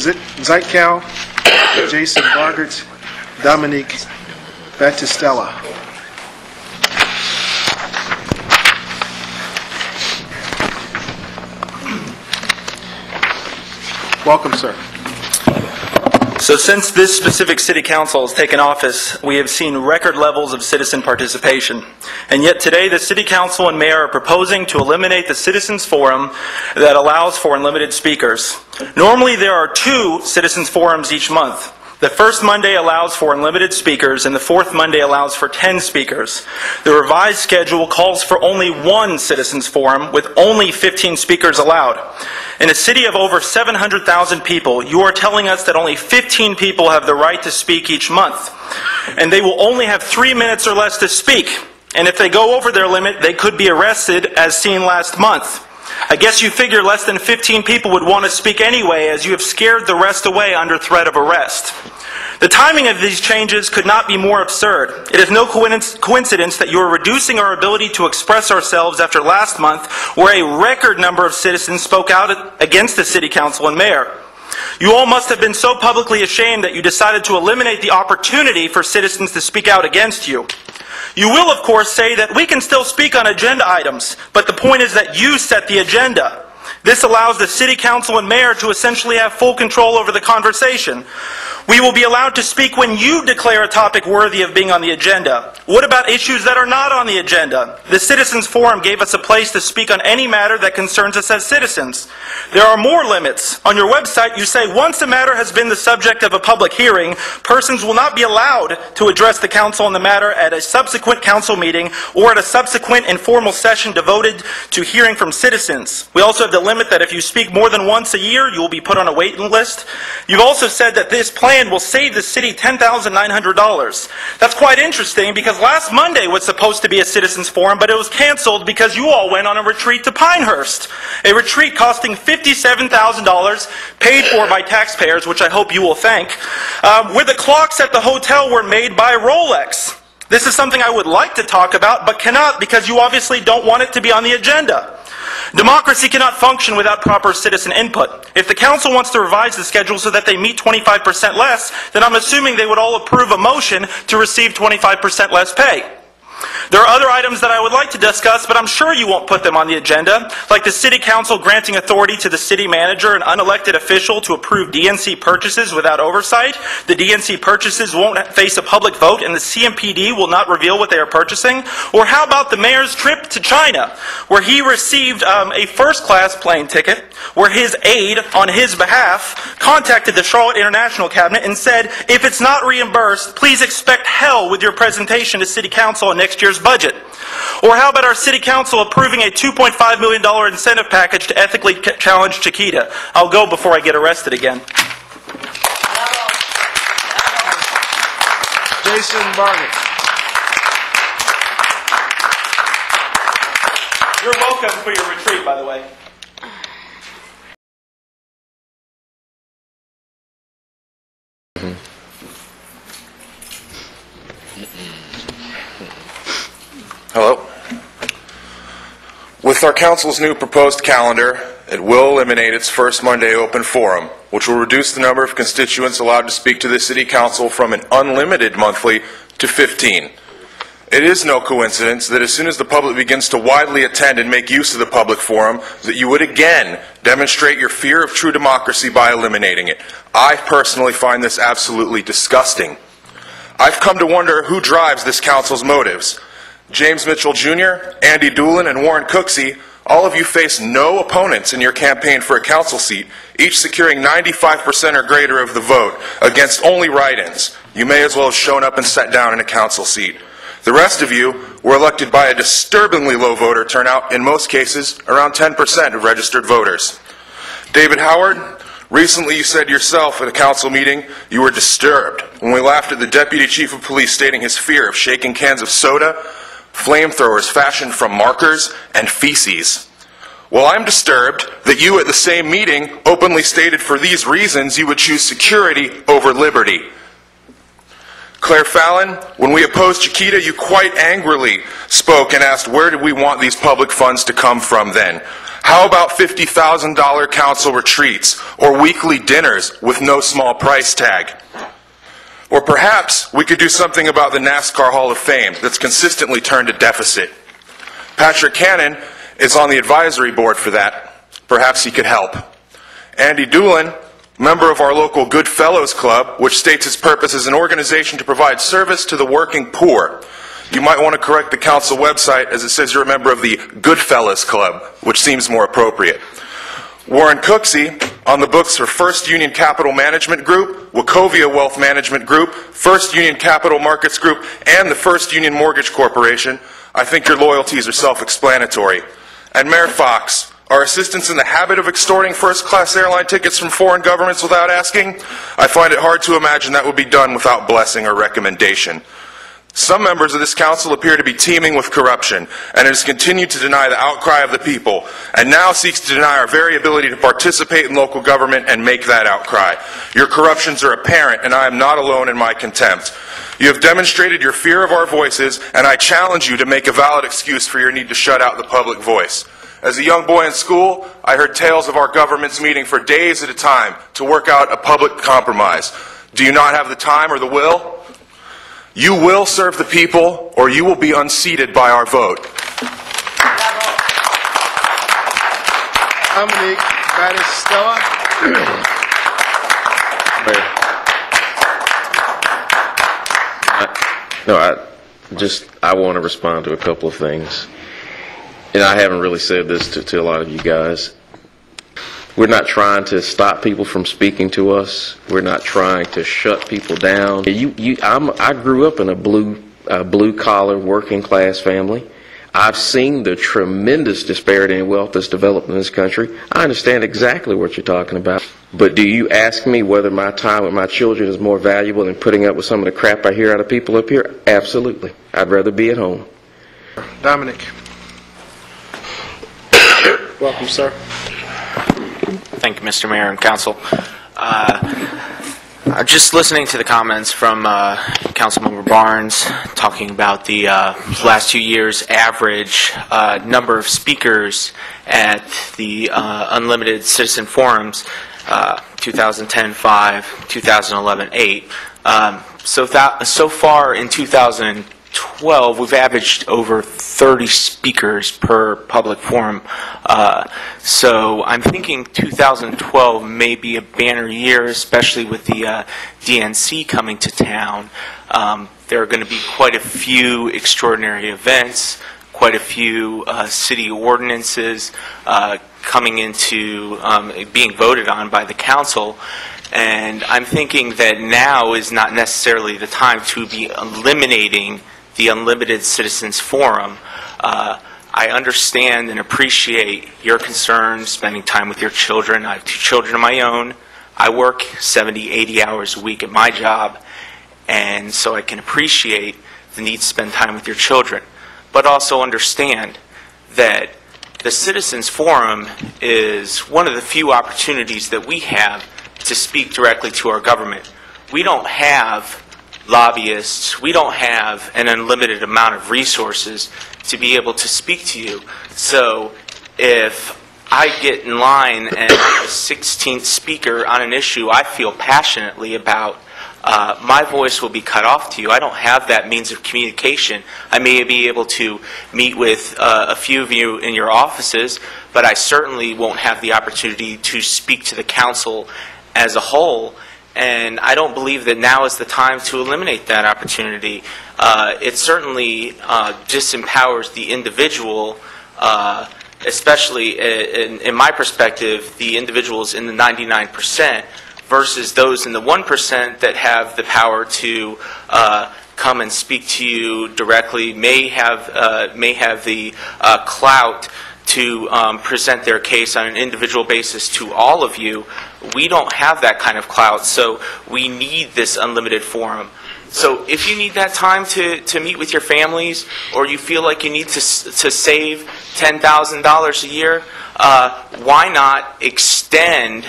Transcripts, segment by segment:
Zytkow, Jason Bargert, Dominique Battistella. Welcome, sir. So since this specific city council has taken office, we have seen record levels of citizen participation. And yet today the city council and mayor are proposing to eliminate the citizens forum that allows for unlimited speakers. Normally there are 2 citizens forums each month. The first Monday allows for unlimited speakers, and the fourth Monday allows for 10 speakers. The revised schedule calls for only 1 citizens forum with only 15 speakers allowed. In a city of over 700,000 people, you are telling us that only 15 people have the right to speak each month. And they will only have 3 minutes or less to speak. And if they go over their limit, they could be arrested, as seen last month. I guess you figure less than 15 people would want to speak anyway, as you have scared the rest away under threat of arrest. The timing of these changes could not be more absurd. It is no coincidence that you are reducing our ability to express ourselves after last month, where a record number of citizens spoke out against the city council and mayor. You all must have been so publicly ashamed that you decided to eliminate the opportunity for citizens to speak out against you. You will, of course, say that we can still speak on agenda items, but the point is that you set the agenda. This allows the city council and mayor to essentially have full control over the conversation. We will be allowed to speak when you declare a topic worthy of being on the agenda. What about issues that are not on the agenda? The Citizens Forum gave us a place to speak on any matter that concerns us as citizens. There are more limits. On your website, you say once a matter has been the subject of a public hearing, persons will not be allowed to address the council on the matter at a subsequent council meeting or at a subsequent informal session devoted to hearing from citizens. We also have the limit that if you speak more than once a year, you will be put on a waiting list. You've also said that this plan will save the city $10,900. That's quite interesting because last Monday was supposed to be a citizens forum, but it was canceled because you all went on a retreat to Pinehurst. A retreat costing $57,000, paid for by taxpayers, which I hope you will thank, where the clocks at the hotel were made by Rolex. This is something I would like to talk about, but cannot because you obviously don't want it to be on the agenda. Democracy cannot function without proper citizen input. If the council wants to revise the schedule so that they meet 25% less, then I'm assuming they would all approve a motion to receive 25% less pay. There are other items that I would like to discuss, but I'm sure you won't put them on the agenda, like the City Council granting authority to the City Manager, an unelected official, to approve DNC purchases without oversight. The DNC purchases won't face a public vote, and the CMPD will not reveal what they are purchasing. Or how about the Mayor's trip to China, where he received a first-class plane ticket, where his aide, on his behalf, contacted the Charlotte International Cabinet and said, if it's not reimbursed, please expect hell with your presentation to City Council on next year's budget. Or how about our City Council approving a $2.5 million incentive package to ethically challenge Chiquita? I'll go before I get arrested again. Jason Bargert. You're welcome for your retreat, by the way. Hello. With our council's new proposed calendar, it will eliminate its first Monday open forum, which will reduce the number of constituents allowed to speak to the City Council from an unlimited monthly to 15. It is no coincidence that as soon as the public begins to widely attend and make use of the public forum, that you would again demonstrate your fear of true democracy by eliminating it. I personally find this absolutely disgusting. I've come to wonder who drives this council's motives. James Mitchell Jr., Andy Doolin, and Warren Cooksey, all of you face no opponents in your campaign for a council seat, each securing 95% or greater of the vote against only write-ins. You may as well have shown up and sat down in a council seat. The rest of you were elected by a disturbingly low voter turnout, in most cases around 10% of registered voters. David Howard, recently you said yourself at a council meeting you were disturbed when we laughed at the Deputy Chief of Police stating his fear of shaking cans of soda, flamethrowers fashioned from markers, and feces. Well, I'm disturbed that you at the same meeting openly stated for these reasons you would choose security over liberty. Claire Fallon, when we opposed Chiquita, you quite angrily spoke and asked where did we want these public funds to come from then. How about $50,000 council retreats or weekly dinners with no small price tag? Or perhaps we could do something about the NASCAR Hall of Fame that's consistently turned a deficit. Patrick Cannon is on the advisory board for that. Perhaps he could help. Andy Doolin, member of our local Good Fellows Club, which states its purpose as an organization to provide service to the working poor. You might want to correct the council website as it says you're a member of the Good Fellows Club, which seems more appropriate. Warren Cooksey, on the books for First Union Capital Management Group, Wachovia Wealth Management Group, First Union Capital Markets Group, and the First Union Mortgage Corporation. I think your loyalties are self-explanatory. And Mayor Foxx, are assistants in the habit of extorting first-class airline tickets from foreign governments without asking? I find it hard to imagine that would be done without blessing or recommendation. Some members of this council appear to be teeming with corruption, and it has continued to deny the outcry of the people, and now seeks to deny our very ability to participate in local government and make that outcry. Your corruptions are apparent, and I am not alone in my contempt. You have demonstrated your fear of our voices, and I challenge you to make a valid excuse for your need to shut out the public voice. As a young boy in school, I heard tales of our governments meeting for days at a time to work out a public compromise. Do you not have the time or the will? You will serve the people, or you will be unseated by our vote. Dominique Battistella. I want to respond to a couple of things. And I haven't really said this to a lot of you guys. We're not trying to stop people from speaking to us. We're not trying to shut people down. I grew up in a blue-collar, working-class family. I've seen the tremendous disparity in wealth that's developed in this country. I understand exactly what you're talking about. But do you ask me whether my time with my children is more valuable than putting up with some of the crap I hear out of people up here? Absolutely. I'd rather be at home. Dominic. Welcome, sir. Thank you, Mr. Mayor and Council. Just listening to the comments from Councilmember Barnes talking about the last 2 years' average number of speakers at the Unlimited Citizen Forums, 2010, 5, 2011, 8. So far in 2012, we've averaged over 30 speakers per public forum. So I'm thinking 2012 may be a banner year, especially with the DNC coming to town. There are going to be quite a few extraordinary events, quite a few city ordinances coming into being voted on by the council. And I'm thinking that now is not necessarily the time to be eliminating the Unlimited Citizens Forum. I understand and appreciate your concerns, spending time with your children. I have 2 children of my own. I work 70, 80 hours a week at my job, and so I can appreciate the need to spend time with your children. But also understand that the Citizens Forum is one of the few opportunities that we have to speak directly to our government. We don't have lobbyists. We don't have an unlimited amount of resources to be able to speak to you. So if I get in line and I'm the 16th speaker on an issue I feel passionately about, my voice will be cut off to you. I don't have that means of communication. I may be able to meet with a few of you in your offices, but I certainly won't have the opportunity to speak to the council as a whole. And I don't believe that now is the time to eliminate that opportunity. It certainly disempowers the individual, especially in my perspective, the individuals in the 99% versus those in the 1% that have the power to come and speak to you directly, may have the clout to present their case on an individual basis to all of you. We don't have that kind of clout, so we need this unlimited forum. So if you need that time to meet with your families, or you feel like you need to save $10,000 a year, why not extend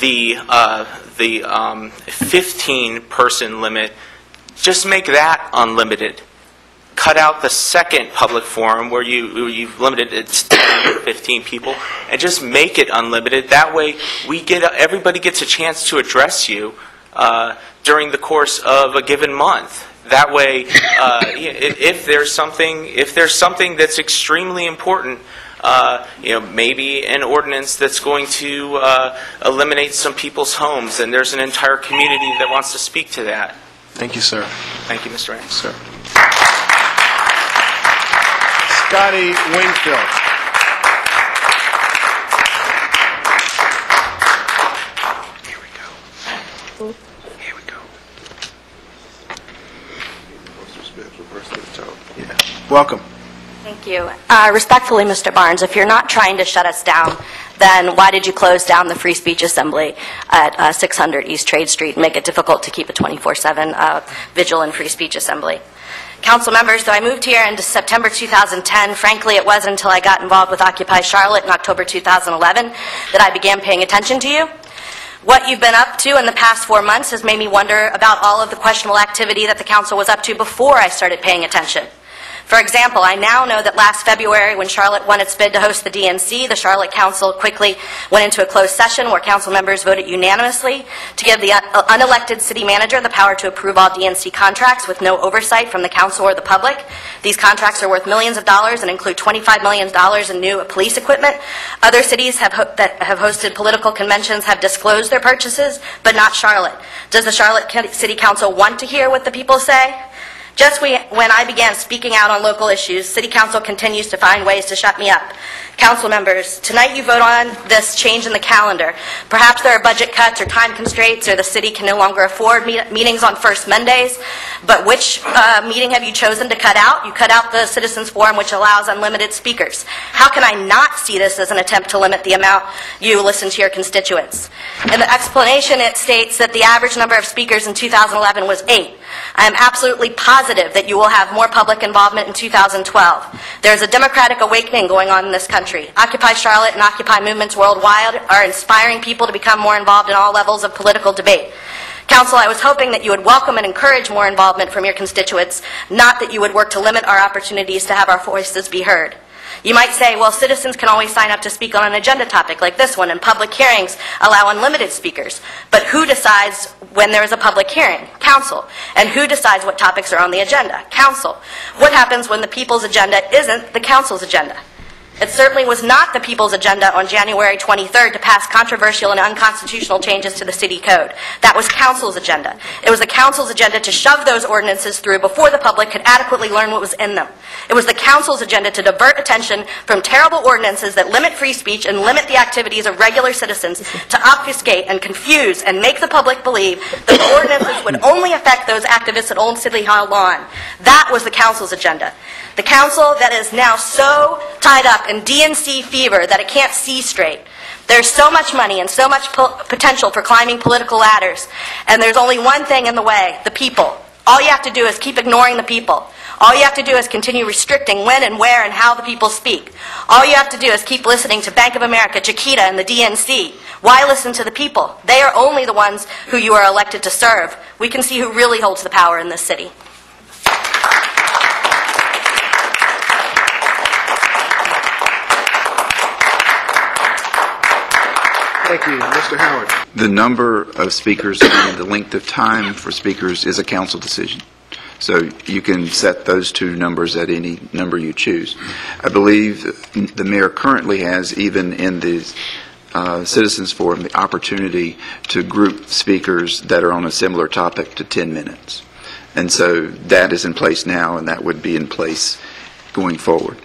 the 15-person limit? Just make that unlimited. cut out the second public forum where you've limited it to 10 or 15 people, and just make it unlimited. That way, everybody gets a chance to address you during the course of a given month. That way, if there's something that's extremely important, maybe an ordinance that's going to eliminate some people's homes, and there's an entire community that wants to speak to that. Thank you, sir. Thank you, Mr. Ames. Sir. Scottie Wingfield. Here we go. Here we go. Yeah. Welcome. Thank you. Respectfully, Mr. Barnes, if you're not trying to shut us down, then why did you close down the Free Speech Assembly at 600 East Trade Street and make it difficult to keep a 24/7 vigil and free speech assembly? Council members, though I moved here in September 2010, frankly, it wasn't until I got involved with Occupy Charlotte in October 2011 that I began paying attention to you. What you've been up to in the past 4 months has made me wonder about all of the questionable activity that the council was up to before I started paying attention. For example, I now know that last February, when Charlotte won its bid to host the DNC, the Charlotte Council quickly went into a closed session where council members voted unanimously to give the unelected city manager the power to approve all DNC contracts with no oversight from the council or the public. These contracts are worth millions of dollars and include $25 million in new police equipment. Other cities that have hosted political conventions have disclosed their purchases, but not Charlotte. Does the Charlotte City Council want to hear what the people say? Just when I began speaking out on local issues, City Council continues to find ways to shut me up. Council members, tonight you vote on this change in the calendar. Perhaps there are budget cuts or time constraints, or the city can no longer afford meetings on first Mondays. But which meeting have you chosen to cut out? You cut out the Citizens Forum, which allows unlimited speakers. How can I not see this as an attempt to limit the amount you listen to your constituents? In the explanation, it states that the average number of speakers in 2011 was 8. I am absolutely positive that you will have more public involvement in 2012. There's a democratic awakening going on in this country. Occupy Charlotte and Occupy movements worldwide are inspiring people to become more involved in all levels of political debate. Council, I was hoping that you would welcome and encourage more involvement from your constituents, not that you would work to limit our opportunities to have our voices be heard. You might say, well, citizens can always sign up to speak on an agenda topic like this one, and public hearings allow unlimited speakers. But who decides when there is a public hearing? Council. And who decides what topics are on the agenda? Council. What happens when the people's agenda isn't the council's agenda? It certainly was not the people's agenda on January 23rd to pass controversial and unconstitutional changes to the city code. That was council's agenda. It was the council's agenda to shove those ordinances through before the public could adequately learn what was in them. It was the council's agenda to divert attention from terrible ordinances that limit free speech and limit the activities of regular citizens to obfuscate and confuse and make the public believe that the ordinances would only affect those activists at Old City Hall lawn. That was the council's agenda. The council that is now so tied up in DNC fever that it can't see straight. There's so much money and so much potential for climbing political ladders, and there's only one thing in the way: the people. All you have to do is keep ignoring the people. All you have to do is continue restricting when and where and how the people speak. All you have to do is keep listening to Bank of America, Chiquita, and the DNC. Why listen to the people? They are only the ones who you are elected to serve. We can see who really holds the power in this city. Thank you. Mr. Howard. The number of speakers and the length of time for speakers is a council decision. So you can set those two numbers at any number you choose. I believe the mayor currently has, even in the Citizens Forum, the opportunity to group speakers that are on a similar topic to 10 minutes. And so that is in place now, and that would be in place going forward.